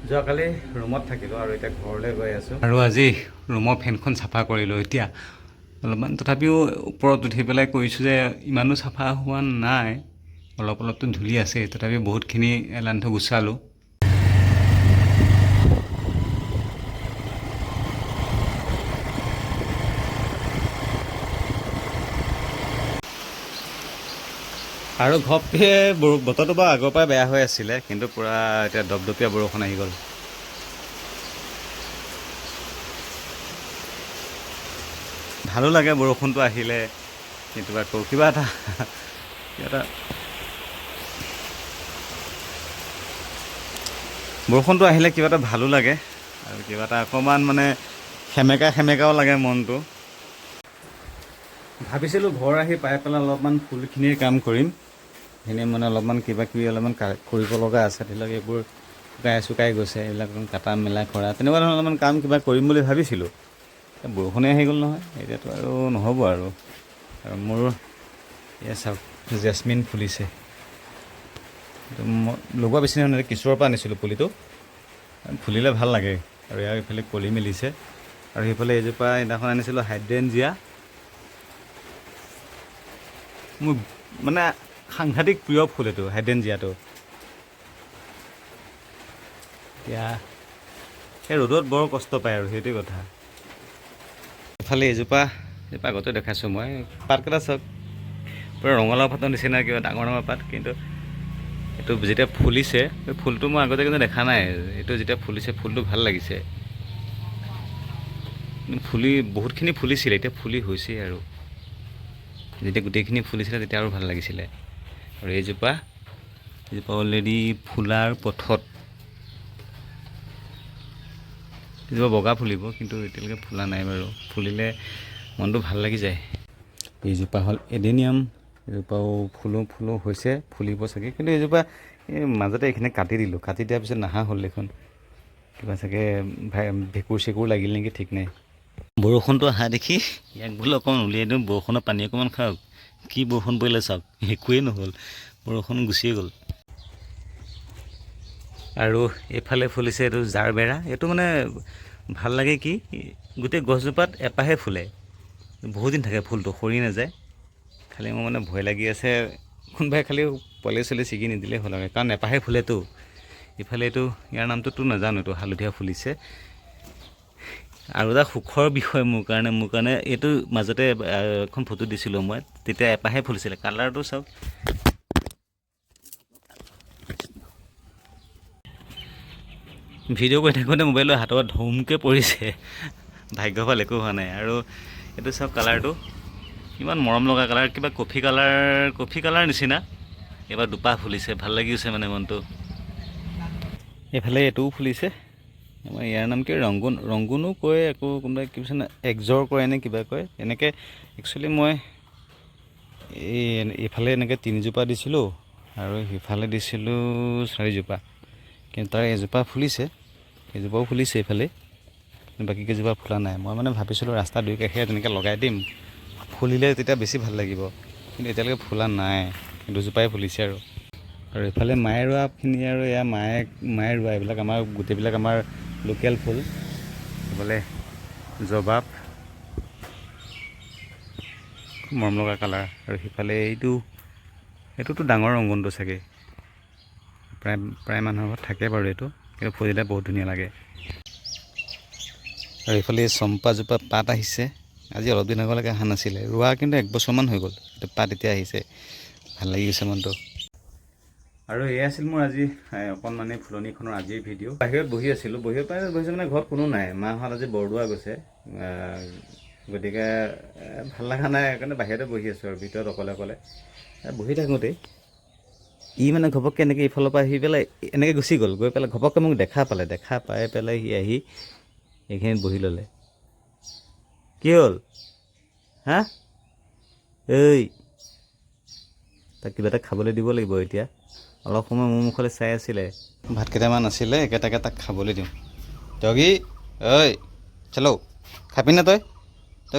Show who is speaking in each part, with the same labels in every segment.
Speaker 1: যোৱাকালি ৰুমত থাকিলোঁ আৰু এতিয়া ঘৰলৈ গৈ আছোঁ আৰু আজি ৰুমৰ ফেনখন চাফা কৰিলোঁ এতিয়া অলপমান তথাপিও ওপৰত উঠি পেলাই কৈছোঁ যে ইমানো চাফা হোৱা নাই অলপ অলপতো ধূলি আছে তথাপিও বহুতখিনি এলান্ধ গুচালোঁ আৰু ঘপকৈ বতৰটো বাৰু আগৰ পৰাই বেয়া হৈ আছিলে কিন্তু পূৰা এতিয়া দপদপীয়া বৰষুণ আহি গ'ল ভালো লাগে বৰষুণটো আহিলে কিন্তু আকৌ কিবা এটা বৰষুণটো আহিলে কিবা এটা ভালো লাগে আৰু কিবা এটা অকণমান মানে সেমেকাও লাগে মনটো ভাবিছিলোঁ ঘৰ আহি পাই পেলাই অলপমান ফুলখিনিৰ কাম কৰিম সেইখিনি মানে অলপমান কিবা কিবি অলপমান কৰিব লগা আছে ধৰি লওক এইবোৰ শুকাই গৈছে এইবিলাক কাটা মেলা কৰা তেনেকুৱা ধৰণৰ অলপমান কাম কিবা কৰিম বুলি ভাবিছিলোঁ বৰষুণে আহি গ'ল নহয় এতিয়াতো আৰু নহ'ব আৰু মোৰ এয়া চাওক জেচমিন ফুলিছে লগোৱা বেছি নহয় কিশোৰৰ পৰা আনিছিলোঁ পুলিটো ফুলিলে ভাল লাগে আৰু ইয়াৰ এইফালে কলি মেলিছে আৰু সেইফালে এজোপা সেইদিনাখন আনিছিলোঁ হাইড্ৰেঞ্জিয়া মোৰ মানে সাংঘাতিক প্ৰিয় ফুল এইটো হাইড্ৰেঞ্জিয়াটো এতিয়া সেই ৰ'দত বৰ কষ্ট পায় আৰু সেইটোৱে কথা এফালে এজোপা আগতে দেখাইছোঁ মই পাতকেইটা চাওক পূৰা ৰঙালাও পাতৰ নিচিনা কিবা ডাঙৰ ডাঙৰ পাত কিন্তু এইটো যেতিয়া ফুলিছে এই ফুলটো মই আগতে কিন্তু দেখা নাই এইটো যেতিয়া ফুলিছে ফুলটো ভাল লাগিছে বহুতখিনি ফুলিছিলে এতিয়া ফুলি হৈছেই আৰু যেতিয়া গোটেইখিনি ফুলিছিলে তেতিয়া আৰু ভাল লাগিছিলে আৰু এইজোপা অলৰেডি ফুলাৰ পথত এজোপা বগা ফুলিব কিন্তু এতিয়ালৈকে ফুলা নাই বাৰু ফুলিলে মনটো ভাল লাগি যায় এইজোপা হ'ল এডেনিয়াম এজোপাও ফুলো হৈছে ফুলিব চাগে কিন্তু এইজোপা এই মাজতে এইখিনি কাটি দিলোঁ কাটি দিয়াৰ পিছত নাহা হ'ল দেখোন কিবা চাগে ভেঁকুৰ চেকুৰ লাগিল নেকি ঠিক নাই বৰষুণটো অহা দেখি ইয়াক বোলো অকণমান উলিয়াই দিওঁ বৰষুণৰ পানী অকণমান খাওক কি বৰষুণ পৰিলে চাওক একোৱেই নহ'ল বৰষুণ গুচিয়ে গ'ল আৰু এইফালে ফুলিছে এইটো জাৰবেৰা এইটো মানে ভাল লাগে কি গোটেই গছজোপাত এপাহে ফুলে বহুত দিন থাকে ফুলটো সৰি নাযায় খালি মোৰ মানে ভয় লাগি আছে কোনোবাই খালি পলে চলে ছিগি নিদিলেই হ'ল আৰু কাৰণ এপাহে ফুলেতো ইফালে এইটো ইয়াৰ নামটোতো নাজানো এইটো হালধীয়া ফুলিছে আৰু এটা সুখৰ বিষয় মোৰ কাৰণে এইটো মাজতে এখন ফটো দিছিলোঁ মই তেতিয়া এপাহে ফুলিছিলে কালাৰটো চাওক ভিডিঅ' কৰি থাকোঁতে মোবাইলৰ হাতত ধুমকৈ পৰিছে ভাগ্য ভাল একো হোৱা নাই আৰু এইটো চাওক কালাৰটো ইমান মৰম লগা কালাৰ কিবা কফি কালাৰ নিচিনা এইবাৰ দুপাহ ফুলিছে ভাল লাগিছে মানে মনটো এইফালে এইটোও ফুলিছে আমাৰ ইয়াৰ নাম কি ৰংগুনো কয় আকৌ কোনোবাই কিছুমান এক্সৰ কয় নে কিবা কয় এনেকৈ একচুৱেলি মই এইফালে এনেকৈ 3জোপা দিছিলোঁ আৰু সিফালে দিছিলোঁ 4জোপা কিন্তু তাৰ এজোপা ফুলিছে এজোপাও ফুলিছে এইফালে বাকী কেইজোপা ফুলা নাই মই মানে ভাবিছিলোঁ ৰাস্তা দুই কাষে তেনেকৈ লগাই দিম ফুলিলে তেতিয়া বেছি ভাল লাগিব কিন্তু এতিয়ালৈকে ফুলা নাই দুজোপাই ফুলিছে আৰু এইফালে মায়ে ৰোৱাখিনি আৰু এয়া মায়ে ৰোৱা এইবিলাক আমাৰ গোটেইবিলাক আমাৰ লোকেল ফুল এইফালে জবাব খুব মৰম লগা কালাৰ আৰু সিফালে এইটোতো ডাঙৰ ৰংগুনটো চাগে প্ৰায় মানুহৰ ঘৰত থাকে বাৰু এইটো কিন্তু ফুলিলে বহুত ধুনীয়া লাগে আৰু এইফালে চম্পাজোপা পাত আহিছে আজি অলপ দিন আগলৈকে অহা নাছিলে ৰোৱা কিন্তু 1 বছৰমান হৈ গ'ল এইটো পাত এতিয়া আহিছে ভাল লাগি গৈছে মনটো আৰু এয়া আছিল মোৰ আজি অকণমানে ফুলনিখনৰ আজিৰ ভিডিঅ' বাহিৰত বহি আছিলোঁ বহিছে মানে ঘৰত কোনো নাই মাহঁত আজি বৰদোৱা গৈছে গতিকে ভাল লগা নাই সেইকাৰণে বাহিৰতে বহি আছোঁ আৰু ভিতৰত অকলে বহি থাকোঁতেই মানে ঘপককৈ এনেকৈ ইফালৰ পৰা আহি পেলাই এনেকৈ গুচি গ'ল গৈ পেলাই ঘপককৈ মোক দেখা পাই পেলাই সি আহি এইখিনিত বহি ল'লে কি হ'ল হা তাক কিবা এটা খাবলৈ দিব লাগিব এতিয়া অলপ সময় মোৰ মুখলৈ চাই আছিলে ভাত কেইটামান আছিলে একেটাকে তাক খাবলৈ দিওঁ দগী চেলো খাবিনে তই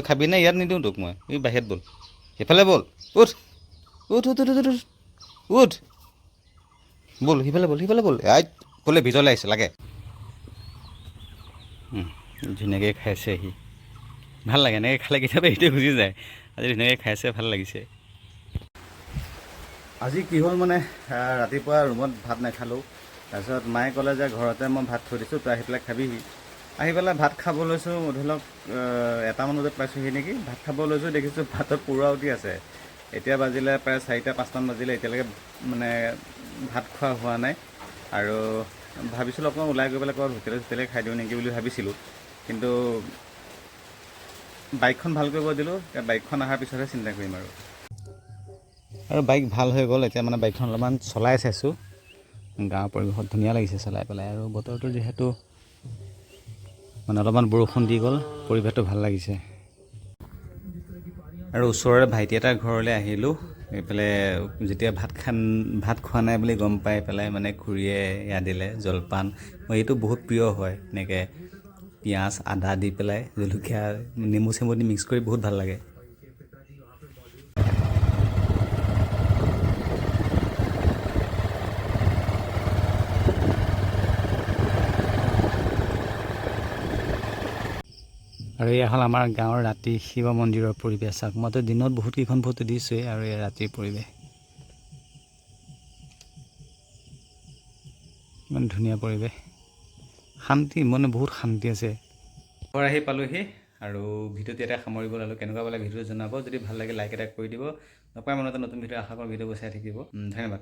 Speaker 1: খাবিনে ইয়াত নিদিওঁ তোক মই এই বাহিৰত ব'ল সেইফালে ব'ল উঠ ব'ল সিফালে ব'ল ক'লে ভিতৰলৈ আহিছে লাগে ধুনীয়াকৈ খাইছে সি ভাল লাগে এনেকৈ খালে কেতিয়াবা এইটোৱে গুচি যায় আজি ধুনীয়াকৈ খাইছে ভাল লাগিছে আজি কি হ'ল মানে ৰাতিপুৱা ৰুমত ভাত নাখালোঁ তাৰপিছত মায়ে ক'লে যে ঘৰতে মই ভাত থৈ দিছোঁ তই আহি পেলাই খাবিহি আহি পেলাই ভাত খাব লৈছোঁ ধৰি লওক 1মান বজাত পাইছোঁহি নেকি ভাত খাব লৈছোঁ দেখিছোঁ ভাতত পুৰা উঠি আছে এতিয়া বাজিলে প্ৰায় 4-5মান বাজিলে এতিয়ালৈকে মানে ভাত খোৱা হোৱা নাই আৰু ভাবিছিলোঁ অকণমান ওলাই গৈ পেলাই ক'ৰবাত হোটেলে খাই দিওঁ নেকি বুলি ভাবিছিলোঁ কিন্তু বাইকখন ভাল কৰিব দিলোঁ বাইকখন অহাৰ পিছতহে চিন্তা কৰিম আৰু বাইক ভাল হৈ গ'ল এতিয়া মানে বাইকখন অলপমান চলাই চাইছোঁ গাঁৱৰ পৰিৱেশত ধুনীয়া লাগিছে চলাই পেলাই আৰু বতৰটো যিহেতু মানে অলপমান বৰষুণ দি গ'ল পৰিৱেশটো ভাল লাগিছে আৰু ওচৰৰে ভাইটি এটাৰ ঘৰলৈ আহিলোঁ এইফালে যেতিয়া ভাত খোৱা নাই বুলি গম পাই পেলাই মানে খুৰীয়ে এয়া দিলে জলপান এইটো বহুত প্ৰিয় হয় এনেকৈ পিঁয়াজ আদা দি পেলাই জলকীয়া নেমু চেমু দি মিক্স কৰি বহুত ভাল লাগে আৰু এয়া হ'ল আমাৰ গাঁৱৰ ৰাতি শিৱ মন্দিৰৰ পৰিৱেশ চাওক মইতো দিনত বহুত কেইখন ফটো দিছোঁৱেই আৰু এই ৰাতিৰ পৰিৱেশ ইমান ধুনীয়া পৰিৱেশ শান্তি মানে বহুত শান্তি আছে ঘৰ আহি পালোঁহি আৰু ভিডিঅ'টো এটা সামৰিব ল'লোঁ কেনেকুৱা পালে ভিডিঅ'টো জনাব যদি ভাল লাগে লাইক এটা কৰি দিব নপাই মনত নতুন ভিডিঅ' আশা কৰোঁ ভিডিঅ'বোৰ চাই থাকিব ধন্যবাদ